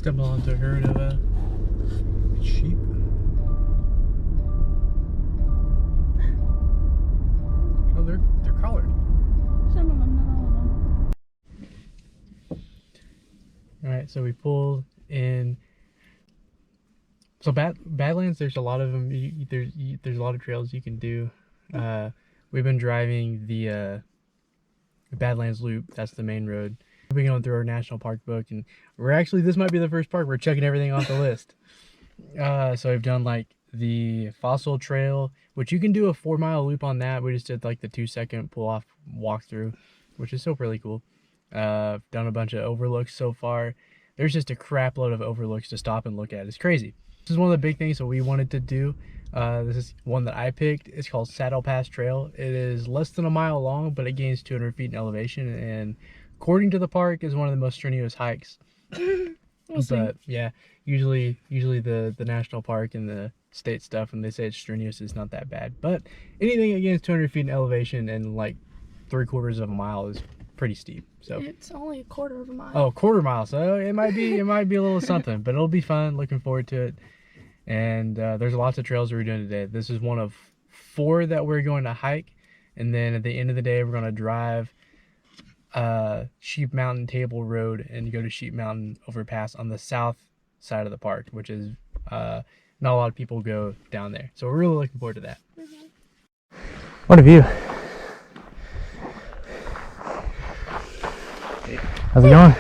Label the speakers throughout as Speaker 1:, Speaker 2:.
Speaker 1: Stumble onto a herd of sheep. Oh, they're collared.
Speaker 2: Some of them, not all of them.
Speaker 1: All right, so we pulled in. So Badlands, there's a lot of them. There's a lot of trails you can do. We've been driving the Badlands Loop. That's the main road. We've been going through our national park book, and this might be the first park we're checking everything off the list. So we've done like the Fossil Trail, which you can do a 4-mile loop on that. We just did like the 2-second pull off walkthrough, which is still really cool. Done a bunch of overlooks so far. There's just a crap load of overlooks to stop and look at. It's crazy. This is one of the big things that we wanted to do. This is one that I picked. It's called Saddle Pass Trail. It is less than a mile long, but it gains 200 feet in elevation, and according to the park, is one of the most strenuous hikes. But yeah, usually the national park and the state stuff, when they say it's strenuous, it's not that bad. But anything against 200 feet in elevation and like 3/4 of a mile is pretty steep. So
Speaker 2: it's only 1/4 of a mile.
Speaker 1: Oh, 1/4 mile. So it might be a little something, but it'll be fun. Looking forward to it. And there's lots of trails we're doing today. This is one of 4 that we're going to hike, and then at the end of the day, we're going to drive Sheep Mountain Table Road and go to Sheep Mountain Overpass on the south side of the park, which is not a lot of people go down there. So we're really looking forward to that. What a view. How's it going?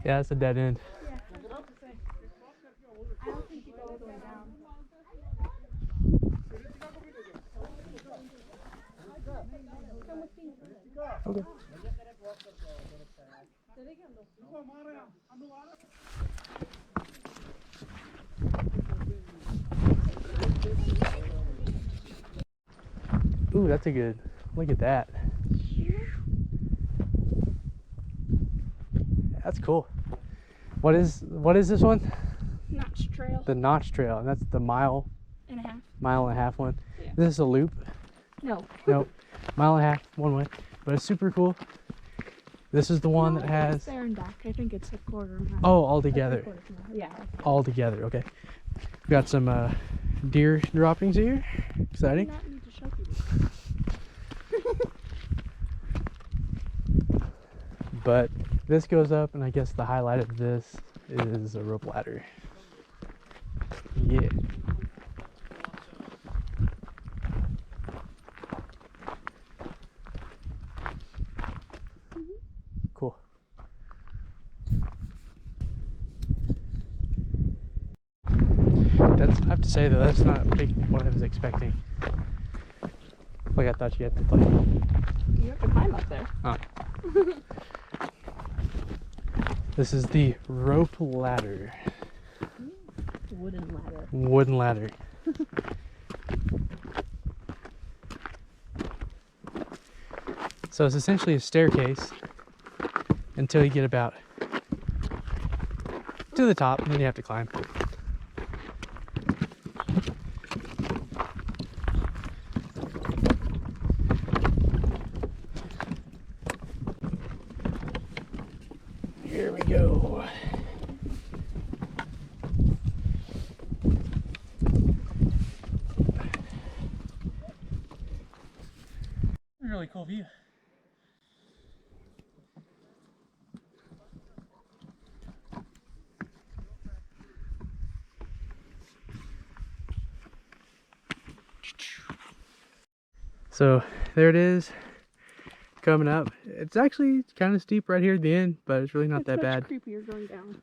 Speaker 1: Yeah, it's a dead end.
Speaker 2: Yeah. I don't think you go all the way down.
Speaker 1: Okay. Ooh, that's a good. Look at that. That's cool. What is this one?
Speaker 2: Notch Trail.
Speaker 1: The Notch Trail, and that's the mile
Speaker 2: and a half
Speaker 1: one.
Speaker 2: Yeah.
Speaker 1: Is this a loop?
Speaker 2: No.
Speaker 1: Nope. Mile and a half one way, but it's super cool. This is the one that has.
Speaker 2: It's there and back. I think it's 1/4 mile.
Speaker 1: Oh, all together.
Speaker 2: Yeah.
Speaker 1: All together. Okay. We got some deer droppings here. Exciting.
Speaker 2: I need to show people.
Speaker 1: But this goes up, and I guess the highlight of this is a rope ladder. Yeah. Cool. I have to say though, that's not what I was expecting. Like I thought you had to play.
Speaker 2: You have to climb up there.
Speaker 1: Oh. This is the rope ladder.
Speaker 2: Wooden ladder.
Speaker 1: Wooden ladder. So it's essentially a staircase until you get about to the top, and then you have to climb. Here we go. Really cool view. So there it is, coming up. It's actually kind of steep right here at the end, but it's really not that bad.
Speaker 2: It's much creepier going down.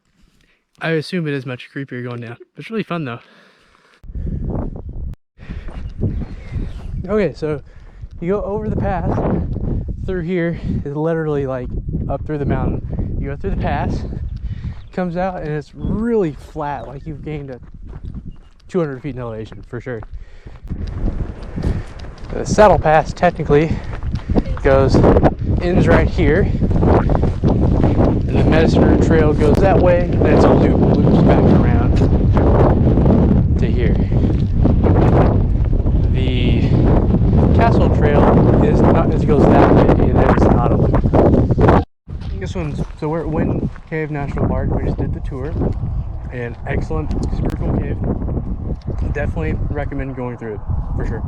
Speaker 1: I assume it is much creepier going down. It's really fun though. Okay, so you go over the pass. Through here is literally like up through the mountain. You go through the pass, comes out, and it's really flat, like you've gained a 200 feet in elevation for sure. The saddle pass technically ends right here, and the Medicine Trail goes that way, and then it's a loops back around to here. The Castle Trail goes that way, and it's not a loop. This one's, so we're at Wind Cave National Park. We just did the tour, and excellent, super cool cave. Definitely recommend going through it, for sure,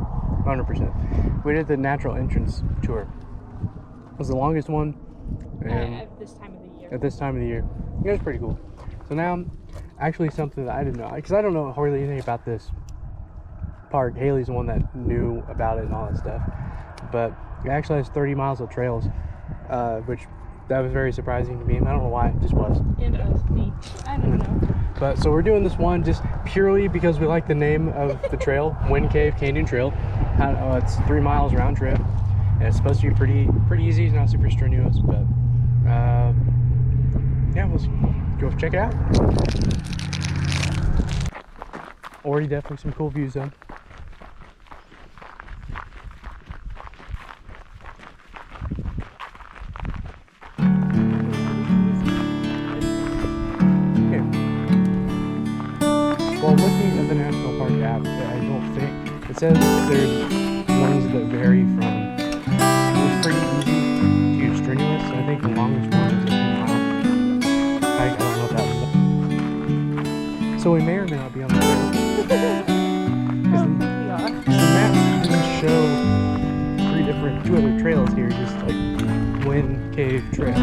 Speaker 1: 100%. We did the natural entrance tour. It was the longest one, and
Speaker 2: at this time of the year.
Speaker 1: At this time of the year, it was pretty cool. So now, actually something that I didn't know, because I don't know hardly anything about this park. Haley's the one that knew about it and all that stuff, but it actually has 30 miles of trails, which that was very surprising to me. I don't know why, it just was.
Speaker 2: And I don't know.
Speaker 1: But so we're doing this one just purely because we like the name of the trail, Wind Cave Canyon Trail. It's 3 miles round trip, and it's supposed to be pretty easy. It's not super strenuous, but yeah, let's go check it out. Already definitely some cool views though. Well, looking at the National Park app, I don't think it says there's ones that vary from pretty easy to strenuous. I think the longest one is a 10 mile hike. I don't know if that was. So we may or may not be on the trail. The map doesn't show two other trails here, just like Wind Cave Trail.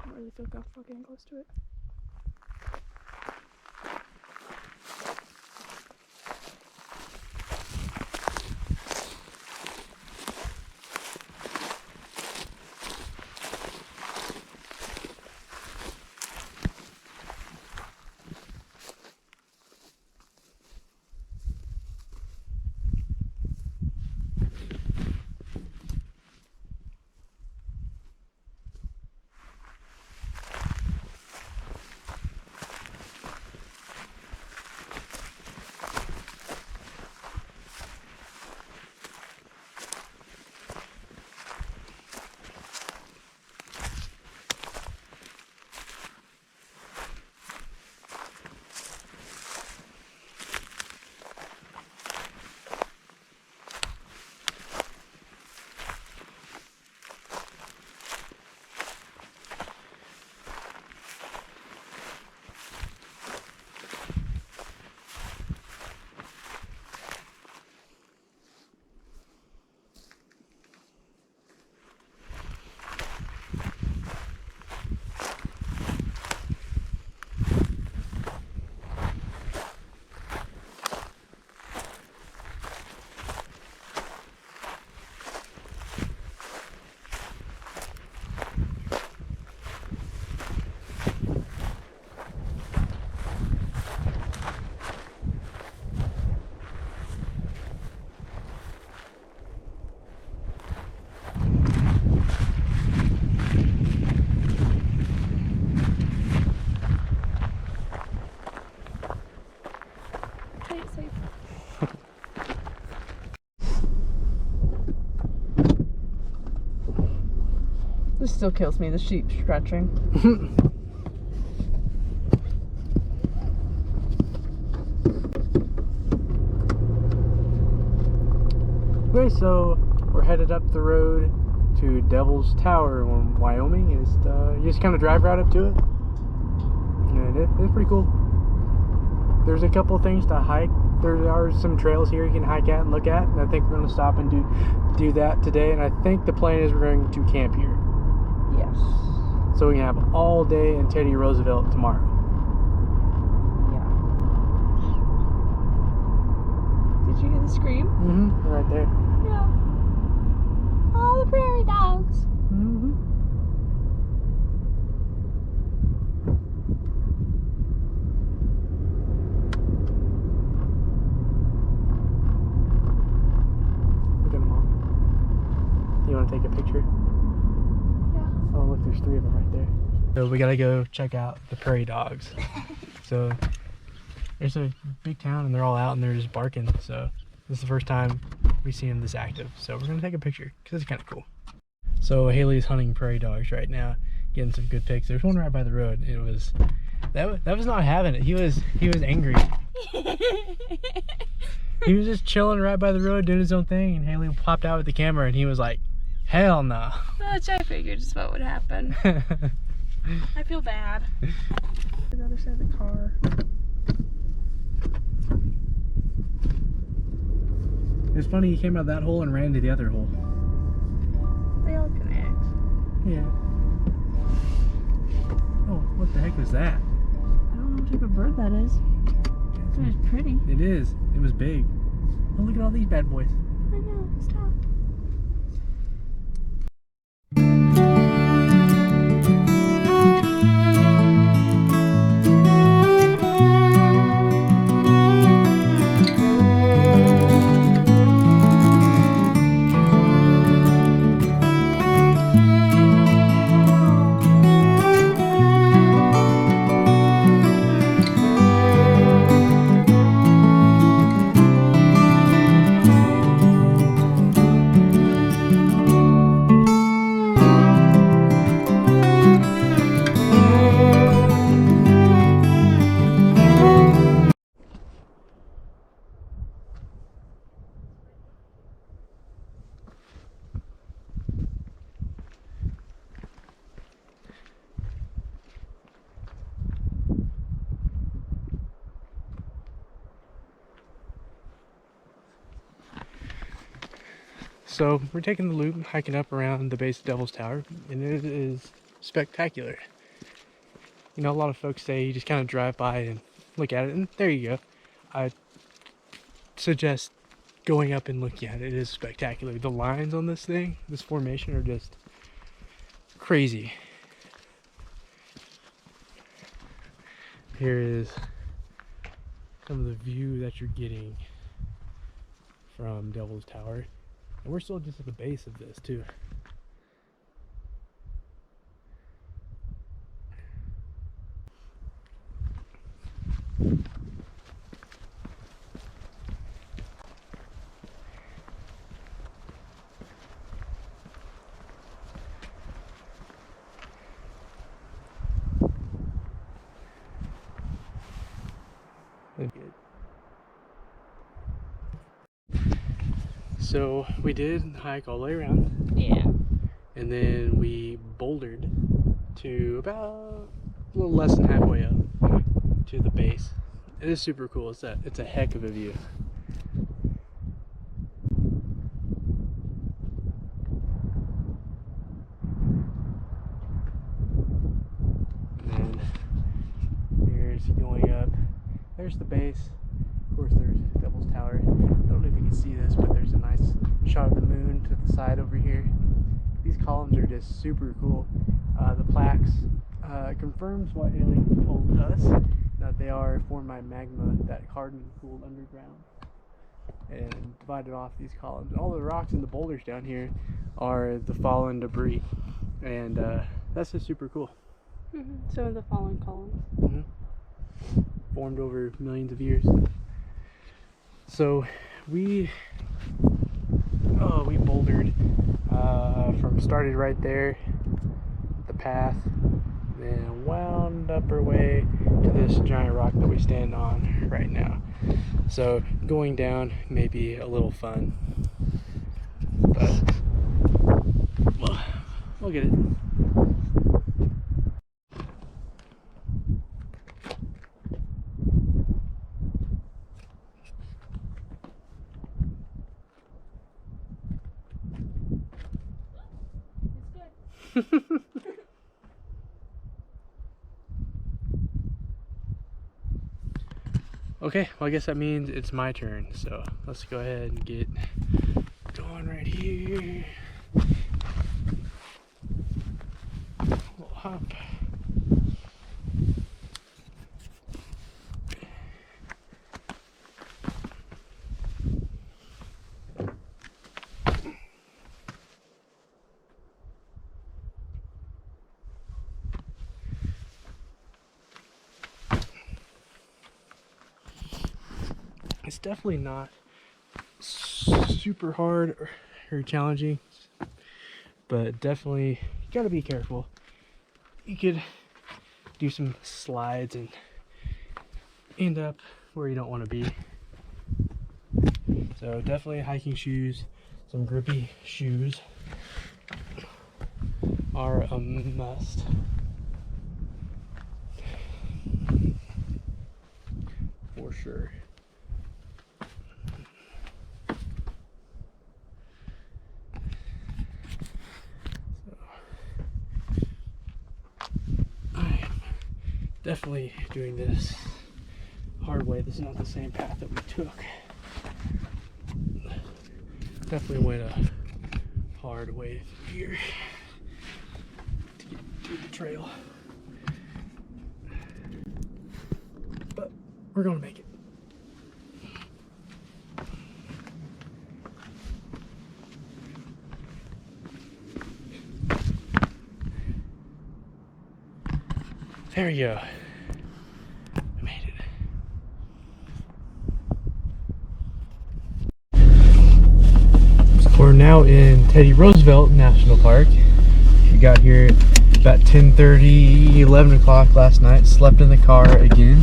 Speaker 2: I really feel comfortable getting close to it. This still kills me, the sheep scratching.
Speaker 1: so we're headed up the road to Devil's Tower in Wyoming. You just kind of drive right up to it, and it's pretty cool. There's a couple things to hike. There are some trails here you can hike at and look at, and I think we're going to stop and do that today. And I think the plan is we're going to camp here.
Speaker 2: Yes.
Speaker 1: So we can have all day in Teddy Roosevelt tomorrow.
Speaker 2: Yeah. Did you hear the scream?
Speaker 1: Mm-hmm. Right there.
Speaker 2: Yeah. All the prairie dogs.
Speaker 1: Mm-hmm. Look at them all. You want to take a picture?
Speaker 2: Yeah.
Speaker 1: Oh, look, there's 3 of them right there. So we gotta go check out the prairie dogs. So there's a big town and they're all out and they're just barking. So this is the first time we see them this active. So we're gonna take a picture because it's kind of cool. So Haley's hunting prairie dogs right now, getting some good pics. There's one right by the road. It was that was not having it. He was angry. He was just chilling right by the road doing his own thing, and Haley popped out with the camera and he was like, hell no.
Speaker 2: Which I figured is what would happen. I feel bad. The other side of the car.
Speaker 1: It's funny, he came out that hole and ran to the other hole.
Speaker 2: They all connect.
Speaker 1: Yeah. Oh, what the heck was that?
Speaker 2: I don't know what type of bird that is. It was pretty.
Speaker 1: It is. It was big. Oh, look at all these bad boys.
Speaker 2: I know. Stop.
Speaker 1: So we're taking the loop, hiking up around the base of Devil's Tower, and it is spectacular. You know, a lot of folks say you just kind of drive by and look at it, and there you go. I suggest going up and looking at it. It is spectacular. The lines on this thing, this formation, are just crazy. Here is some of the view that you're getting from Devil's Tower. And we're still just at the base of this too. So we did hike all the way around.
Speaker 2: Yeah.
Speaker 1: And then we bouldered to about a little less than halfway up to the base. It is super cool. It's a heck of a view. And then here's going up. There's the base. Of course, there's Devil's Tower. I don't know if you can see this, but there's a nice shot of the moon to the side over here. These columns are just super cool. The plaques confirms what Haley told us, that they are formed by magma that hardened and cooled underground and divided off these columns. And all the rocks and the boulders down here are the fallen debris, and that's just super cool.
Speaker 2: Some of the fallen columns.
Speaker 1: Formed over millions of years. So we bouldered started right there at the path, then wound up our way to this giant rock that we stand on right now. So going down may be a little fun. But we'll get it. Okay, well I guess that means it's my turn, so let's go ahead and get going right here. Little hop. It's definitely not super hard or challenging, but definitely you gotta be careful. You could do some slides and end up where you don't want to be. So definitely hiking shoes, some grippy shoes are a must. For sure. Definitely doing this hard way. This is not the same path that we took. Definitely went a hard way through here to get through the trail. But we're gonna make it. There we go. I made it. So we're now in Teddy Roosevelt National Park. We got here about 10:30, 11 o'clock last night. Slept in the car again.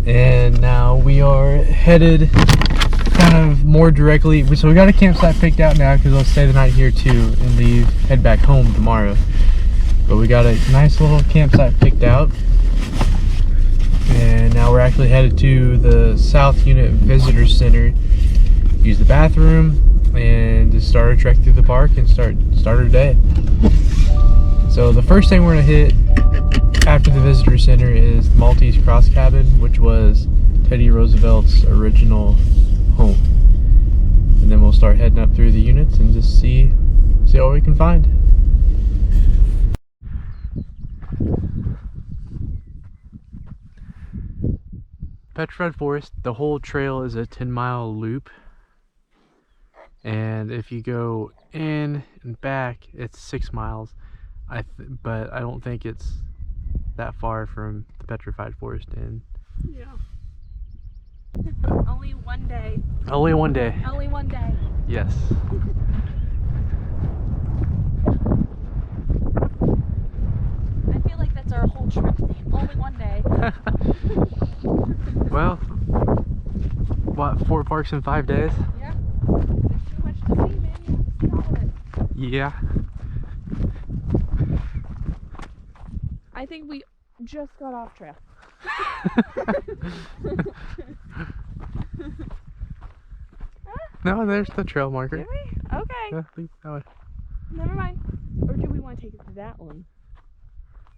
Speaker 1: And now we are headed kind of more directly. So we got a campsite picked out now because we'll stay the night here too and head back home tomorrow. But we got a nice little campsite picked out, and now we're actually headed to the South Unit Visitor Center, use the bathroom, and just start a trek through the park and start our day. So the first thing we're gonna hit after the Visitor Center is the Maltese Cross Cabin, which was Teddy Roosevelt's original home, and then we'll start heading up through the units and just see what we can find. Petrified Forest, the whole trail is a 10-mile loop, and if you go in and back it's 6 miles. But I don't think it's that far from the Petrified Forest Inn.
Speaker 2: Yeah. Only one day.
Speaker 1: Only one day.
Speaker 2: Only one day.
Speaker 1: Yes.
Speaker 2: I feel like that's our whole trip theme. Only one day.
Speaker 1: Well, what, 4 parks in 5 days?
Speaker 2: Yeah. There's too much to see, man. You have to see all of it.
Speaker 1: Yeah.
Speaker 2: I think we just got off trail.
Speaker 1: No, there's the trail marker.
Speaker 2: Did we? Okay.
Speaker 1: Yeah, leave that way.
Speaker 2: Never mind. Or do we want to take it to that one?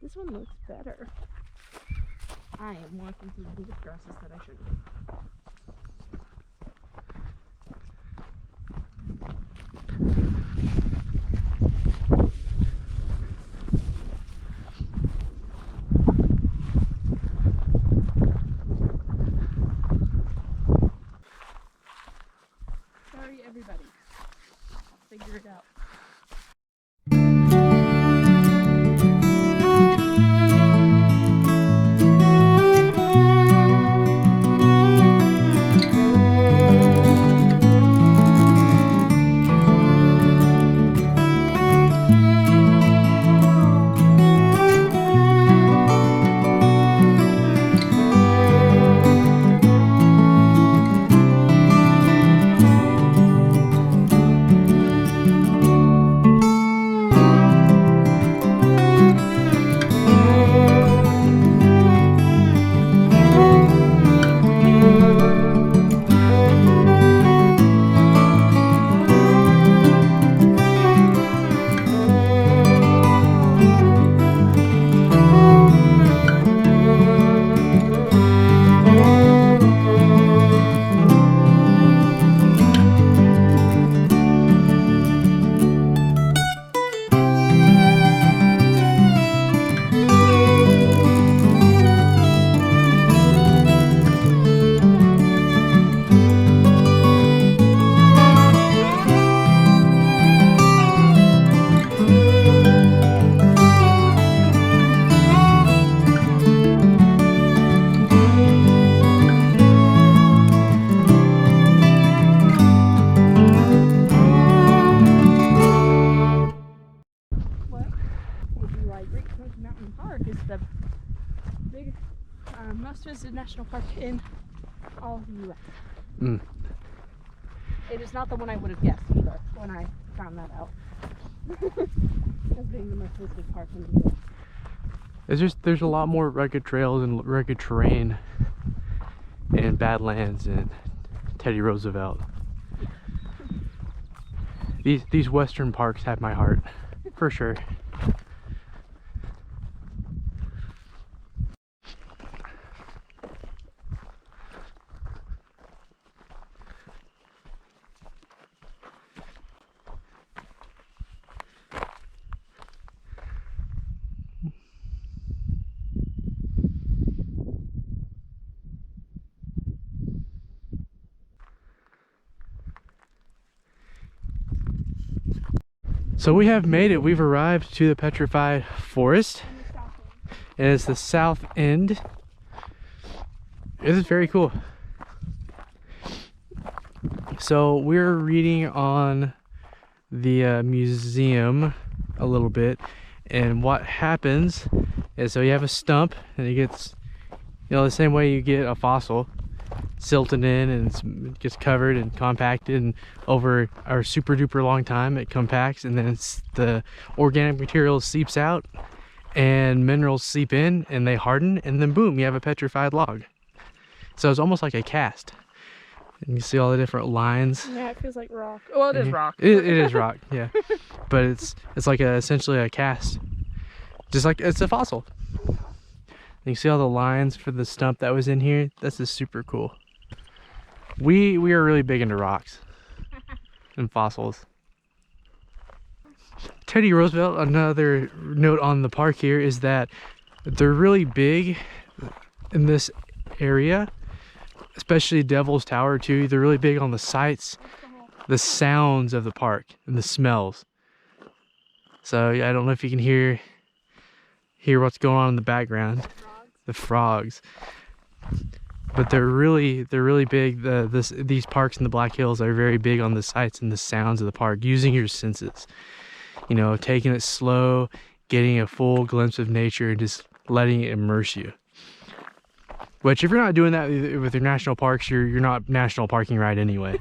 Speaker 2: This one looks better. I am walking through the biggest grasses that I shouldn't be. Sorry, everybody. I'll figure it out. Smoky Mountain Park is the big, most visited national park in all of the U.S.
Speaker 1: Mm.
Speaker 2: It is not the one I would have guessed either when I found that out. As being the most visited park in the U.S.
Speaker 1: It's just, there's a lot more rugged trails and rugged terrain in Badlands and Teddy Roosevelt. These western parks have my heart, for sure. So we have made it. We've arrived to the Petrified Forest, and it's the south end. It is very cool. So we're reading on the museum a little bit, and what happens is, so you have a stump, and it gets, you know, the same way you get a fossil, silted in, and it gets covered and compacted, and over a super duper long time it compacts, and then the organic material seeps out and minerals seep in and they harden, and then boom, you have a petrified log. So it's almost like a cast, and you see all the different lines.
Speaker 2: Yeah, it feels like rock. Well, it is rock.
Speaker 1: It is rock, yeah. But it's like essentially a cast, just like it's a fossil. And you see all the lines for the stump that was in here. This is super cool. We are really big into rocks and fossils. Teddy Roosevelt, another note on the park here is that they're really big in this area, especially Devil's Tower too. They're really big on the sights, the sounds of the park, and the smells. So I don't know if you can hear what's going on in the background. The frogs. But they're really big. These parks in the Black Hills are very big on the sights and the sounds of the park, using your senses. You know, taking it slow, getting a full glimpse of nature, and just letting it immerse you. Which, if you're not doing that with your national parks, you're not national parking right anyway.